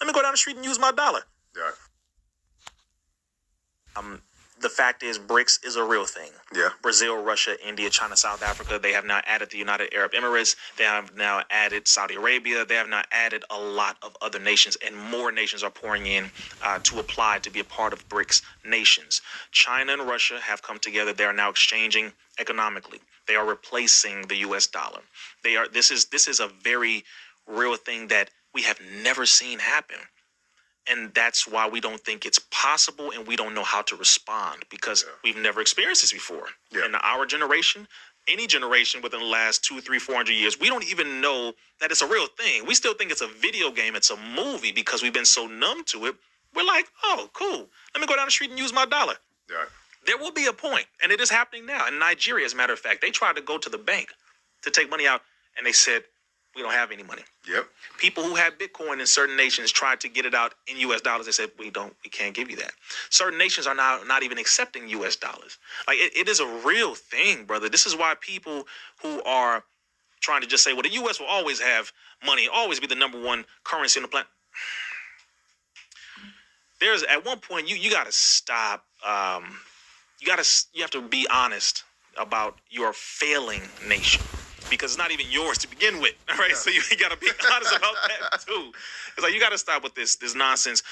Let me go down the street and use my dollar. Yeah. The fact is, BRICS is a real thing. Yeah. Brazil, Russia, India, China, South Africa. They have now added the United Arab Emirates. They have now added Saudi Arabia. They have now added a lot of other nations, and more nations are pouring in to apply to be a part of BRICS nations. China and Russia have come together. They are now exchanging economically. They are replacing the U.S. dollar. This is a very real thing that we have never seen happen. And that's why we don't think it's possible, and we don't know how to respond, because we've never experienced this before. In our generation, any generation within the last 200, 300, 400 years, we don't even know that it's a real thing. We still think it's a video game, it's a movie, because we've been so numb to it. We're like, oh, cool. Let me go down the street and use my dollar. Yeah. There will be a point, and it is happening now. In Nigeria, as a matter of fact, they tried to go to the bank to take money out, and they said, we don't have any money. Yep. People who have Bitcoin in certain nations tried to get it out in U.S. dollars. They said, we can't give you that. Certain nations are now not even accepting U.S. dollars. Like, it is a real thing, brother. This is why people who are trying to just say, well, the U.S. will always have money, always be the number one currency on the planet. There's, at one point, you got to stop. You have to be honest about your failing nation, because it's not even yours to begin with. All right. Yeah. So you got to be honest about that too. It's like, you got to stop with this nonsense.